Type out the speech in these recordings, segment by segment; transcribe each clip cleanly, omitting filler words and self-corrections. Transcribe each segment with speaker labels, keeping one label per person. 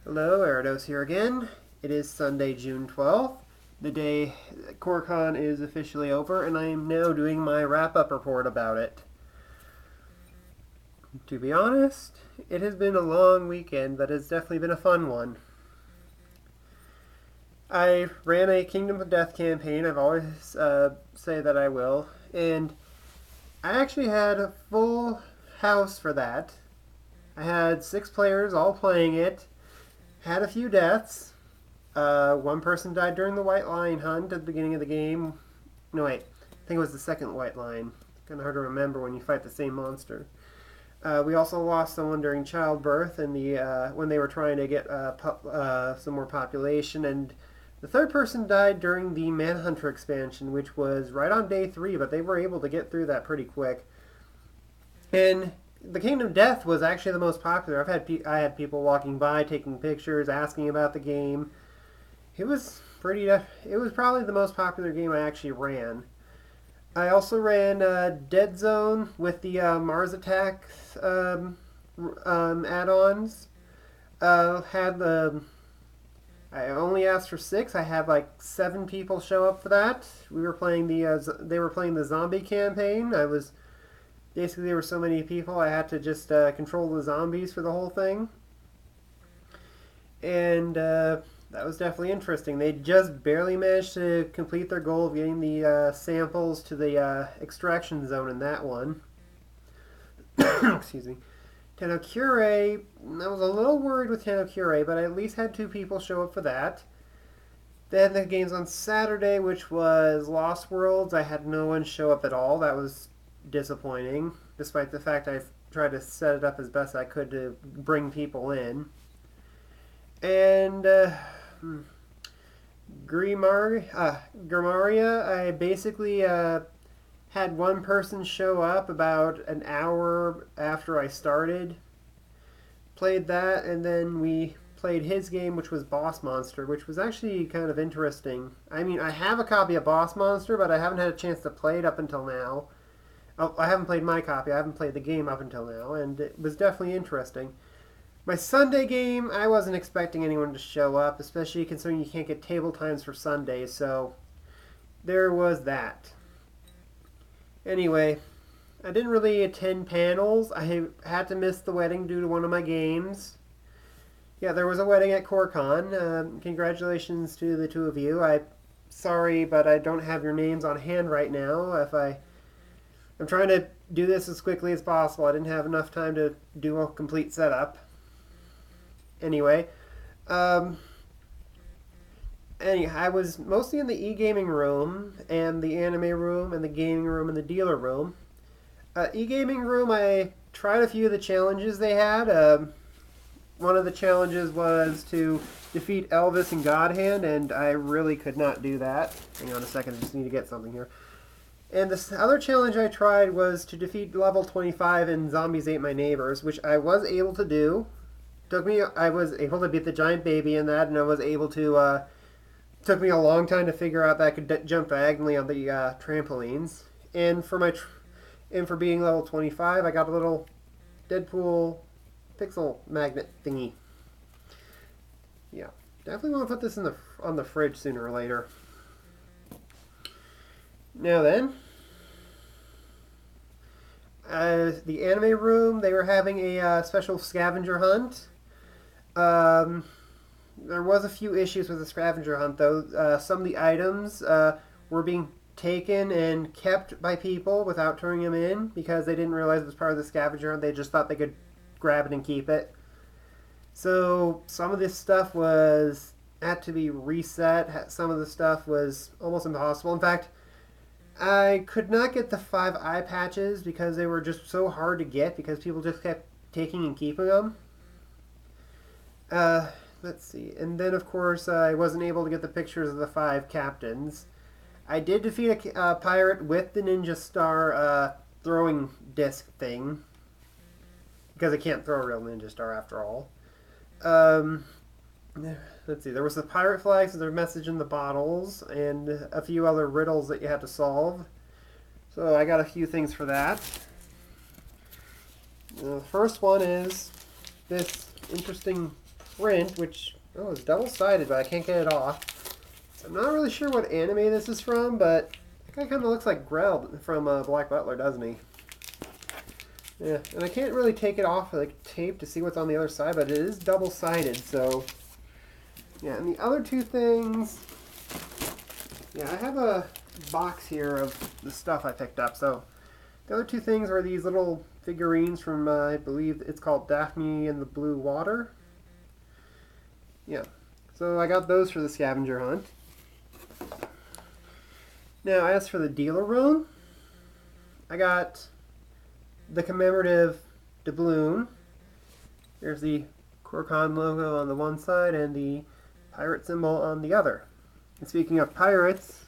Speaker 1: Hello, Eridos here again. It is Sunday, June 12th. The day CoreCon is officially over, and I am now doing my wrap-up report about it. To be honest, it has been a long weekend, but it's definitely been a fun one. I ran a Kingdom of Death campaign. I've always say that I will, and I actually had a full house for that. I had 6 players all playing it. Had a few deaths. One person died during the white lion hunt at the beginning of the game. No, wait. I think it was the second white lion. Kind of hard to remember when you fight the same monster. We also lost someone during childbirth and when they were trying to get some more population. And the third person died during the Manhunter expansion, which was right on day 3, but they were able to get through that pretty quick. And the Kingdom of Death was actually the most popular. I had people walking by, taking pictures, asking about the game. It was probably the most popular game I actually ran. I also ran Dead Zone with the Mars Attacks add-ons. I only asked for 6. I had like 7 people show up for that. They were playing the zombie campaign. Basically, there were so many people, I had to just control the zombies for the whole thing. And that was definitely interesting. They just barely managed to complete their goal of getting the samples to the extraction zone in that one. Excuse me. Tenokure, I was a little worried with Tenokure, but I at least had 2 people show up for that. Then the games on Saturday, which was Lost Worlds, I had no one show up at all. That was disappointing, despite the fact I tried to set it up as best I could to bring people in. And Grimaria, I basically had one person show up about an hour after I started. Played that, and then we played his game, which was Boss Monster, which was actually kind of interesting. I mean, I have a copy of Boss Monster, but I haven't had a chance to play it up until now. Oh, I haven't played my copy. I haven't played the game up until now, and it was definitely interesting. My Sunday game, I wasn't expecting anyone to show up, especially considering you can't get table times for Sundays, so there was that. Anyway, I didn't really attend panels. I had to miss the wedding due to one of my games. Yeah, there was a wedding at CoreCon. Congratulations to the 2 of you. Sorry, but I don't have your names on hand right now. I'm trying to do this as quickly as possible. I didn't have enough time to do a complete setup. Anyway, I was mostly in the e-gaming room and the anime room and the gaming room and the dealer room. E-gaming room, I tried a few of the challenges they had. One of the challenges was to defeat Elvis and Godhand, and I really could not do that. Hang on a second, I just need to get something here. And the other challenge I tried was to defeat level 25 in Zombies Ate My Neighbors, which I was able to do. I was able to beat the giant baby in that, and I was able to, took me a long time to figure out that I could jump diagonally on the trampolines. And for being level 25, I got a little Deadpool pixel magnet thingy. Yeah, definitely want to put this on the fridge sooner or later. Now then, the anime room, they were having a special scavenger hunt. There was a few issues with the scavenger hunt, though. Some of the items were being taken and kept by people without turning them in because they didn't realize it was part of the scavenger hunt. They just thought they could grab it and keep it. So some of this stuff had to be reset. Some of the stuff was almost impossible. In fact, I could not get the 5 eye patches because they were just so hard to get because people just kept taking and keeping them. Let's see. And then, of course, I wasn't able to get the pictures of the 5 captains. I did defeat a pirate with the Ninja Star throwing disc thing because I can't throw a real Ninja Star after all. Let's see, there was the pirate flags and their message in the bottles and a few other riddles that you had to solve. So I got a few things for that. The first one is this interesting print, which, oh, it's double-sided, but I can't get it off. So I'm not really sure what anime this is from, but the guy kind of looks like Grell from Black Butler, doesn't he? Yeah, and I can't really take it off like tape to see what's on the other side, but it is double-sided, so... Yeah, and the other two things... Yeah, I have a box here of the stuff I picked up, so... The other two things are these little figurines from, I believe it's called Daphne and the Blue Water. Yeah, so I got those for the scavenger hunt. Now, as for the dealer room, I got the commemorative doubloon. There's the CoreCon logo on the one side and the pirate symbol on the other. And speaking of pirates,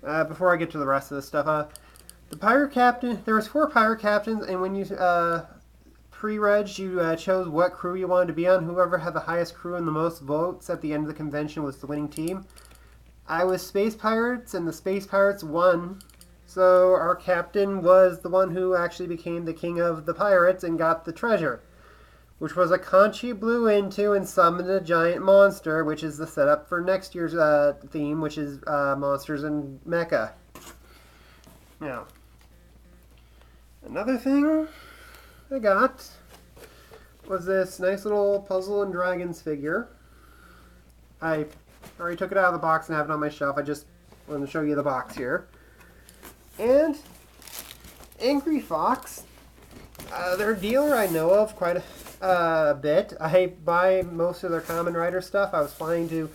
Speaker 1: before I get to the rest of this stuff, the pirate captain, there was 4 pirate captains, and when you pre-reg, you chose what crew you wanted to be on. Whoever had the highest crew and the most votes at the end of the convention was the winning team. I was Space Pirates, and the Space Pirates won. So our captain was the one who actually became the king of the pirates and got the treasure, which was a conch he blew into and summoned a giant monster, which is the setup for next year's theme, which is monsters and mecha. Now, another thing I got was this nice little Puzzle and Dragons figure. I already took it out of the box and have it on my shelf. I just wanted to show you the box here. And Angry Fox, they're a dealer I know of quite a bit. I buy most of their Kamen Rider stuff. I was planning to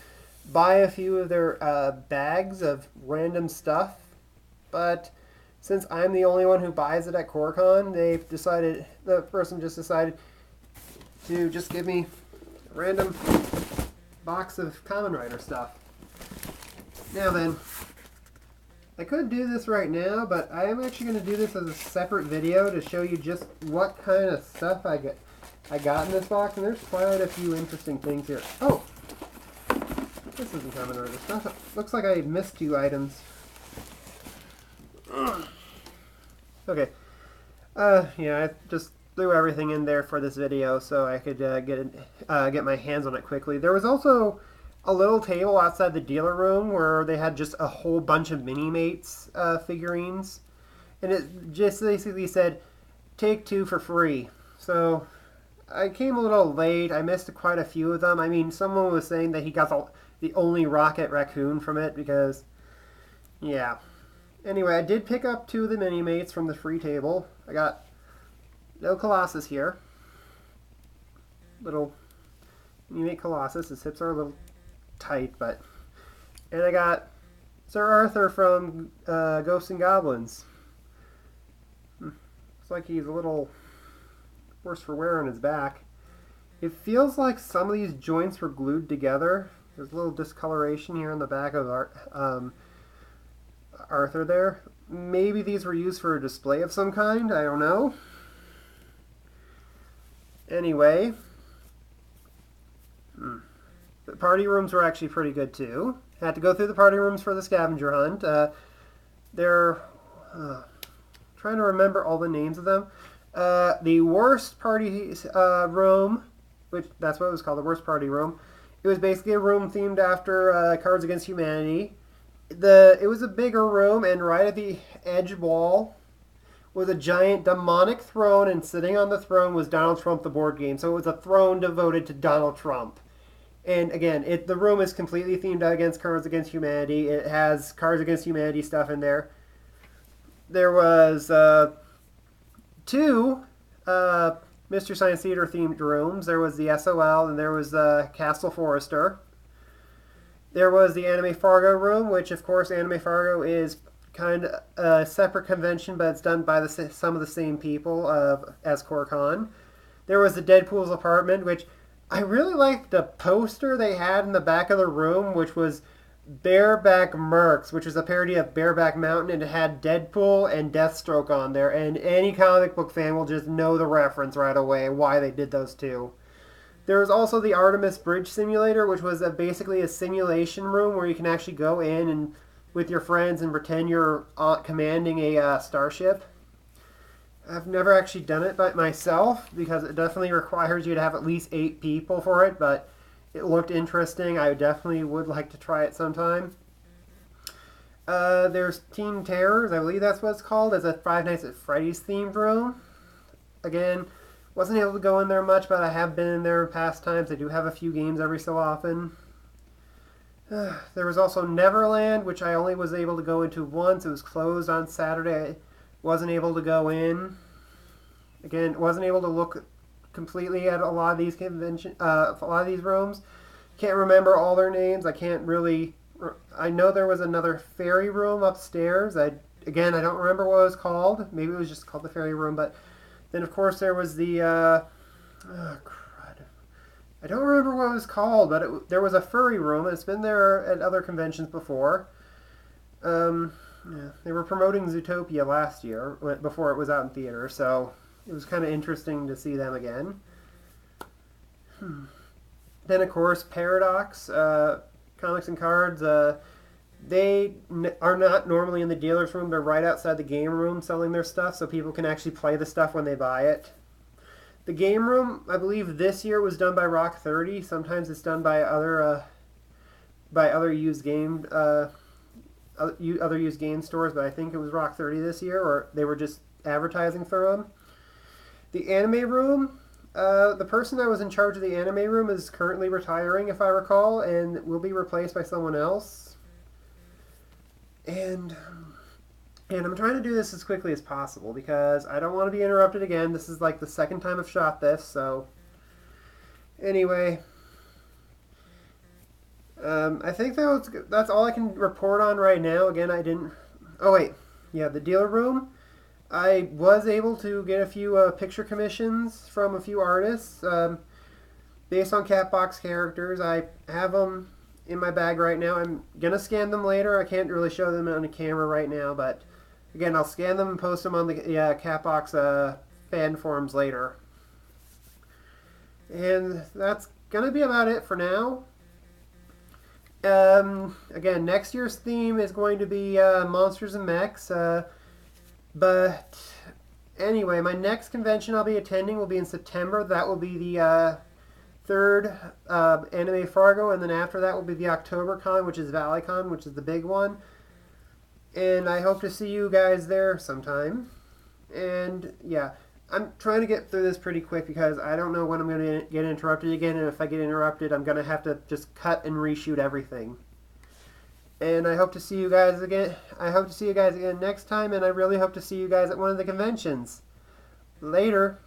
Speaker 1: buy a few of their bags of random stuff, but since I'm the only one who buys it at CoreCon, the person just decided to just give me a random box of Kamen Rider stuff. Now then, I could do this right now, but I am actually going to do this as a separate video to show you just what kind of stuff I got in this box, and there's quite a few interesting things here. Oh! This isn't Kamen Rider stuff. Looks like I missed 2 items. Okay. Yeah, I just threw everything in there for this video so I could get my hands on it quickly. There was also a little table outside the dealer room where they had just a whole bunch of Mini-Mates figurines. And it just basically said, take 2 for free. So I came a little late. I missed quite a few of them. I mean, someone was saying that he got the only Rocket Raccoon from it because, yeah. Anyway, I did pick up 2 of the Mini-Mates from the free table. I got no Colossus here. Little Mini-Mate Colossus. His hips are a little tight, but... And I got Sir Arthur from Ghosts and Goblins. Looks like he's a little worse for wear on his back. It feels like some of these joints were glued together. There's a little discoloration here on the back of Arthur there. Maybe these were used for a display of some kind. I don't know. Anyway. The party rooms were actually pretty good too. Had to go through the party rooms for the scavenger hunt. They're... trying to remember all the names of them. The worst party room, which that's what it was called, the worst party room. It was basically a room themed after Cards Against Humanity. It was a bigger room, and right at the edge wall was a giant demonic throne, and sitting on the throne was Donald Trump, the board game. So it was a throne devoted to Donald Trump. And again, the room is completely themed against Cards Against Humanity. It has Cards Against Humanity stuff in there. There was 2 Mr. Science Theater themed rooms. There was the SOL, and there was Castle Forrester. There was the Anime Fargo room, which of course Anime Fargo is kind of a separate convention, but it's done by some of the same people as CoreCon. There was the Deadpool's apartment, which I really liked the poster they had in the back of the room, which was Bareback Mercs, which is a parody of Bareback Mountain, and it had Deadpool and Deathstroke on there, and any comic book fan will just know the reference right away, why they did those 2. There was also the Artemis Bridge Simulator, which was basically a simulation room where you can actually go in and with your friends and pretend you're commanding a starship. I've never actually done it by myself because it definitely requires you to have at least 8 people for it, but it looked interesting. I definitely would like to try it sometime. There's Teen Terrors, I believe that's what it's called. It's a Five Nights at Freddy's themed room. Again, wasn't able to go in there much, but I have been in there in past times. I do have a few games every so often. There was also Neverland, which I only was able to go into once. It was closed on Saturday. I wasn't able to go in. Again, wasn't able to look completely at a lot of these a lot of these rooms. Can't remember all their names. I can't really. I know there was another fairy room upstairs. Again, I don't remember what it was called. Maybe it was just called the fairy room. But then, of course, there was the. Oh, crud. I don't remember what it was called, but there was a furry room. It's been there at other conventions before. Yeah, they were promoting Zootopia last year before it was out in theater, so it was kind of interesting to see them again. Then, of course, Paradox. Comics and Cards, they are not normally in the dealer's room. They're right outside the game room selling their stuff so people can actually play the stuff when they buy it. The game room, I believe this year was done by Rock 30. Sometimes it's done by other used game other used game stores, but I think it was Rock 30 this year, or they were just advertising for them. The anime room, the person that was in charge of the anime room is currently retiring, if I recall, and will be replaced by someone else. And I'm trying to do this as quickly as possible because I don't want to be interrupted again. This is like the second time I've shot this, so anyway, I think that's all I can report on right now. Again, I didn't. Oh wait, yeah, the dealer room. I was able to get a few picture commissions from a few artists based on Catbox characters. I have them in my bag right now. I'm going to scan them later. I can't really show them on the camera right now, but again, I'll scan them and post them on the Catbox fan forums later. And that's going to be about it for now. Again, next year's theme is going to be Monsters and Mechs. But anyway, my next convention I'll be attending will be in September. That will be the third Anime Fargo, and then after that will be the October Con, which is ValleyCon, which is the big one. And I hope to see you guys there sometime. And yeah, I'm trying to get through this pretty quick because I don't know when I'm going to get interrupted again, and if I get interrupted, I'm going to have to just cut and reshoot everything. And I hope to see you guys again. I hope to see you guys again next time, and I really hope to see you guys at one of the conventions. Later.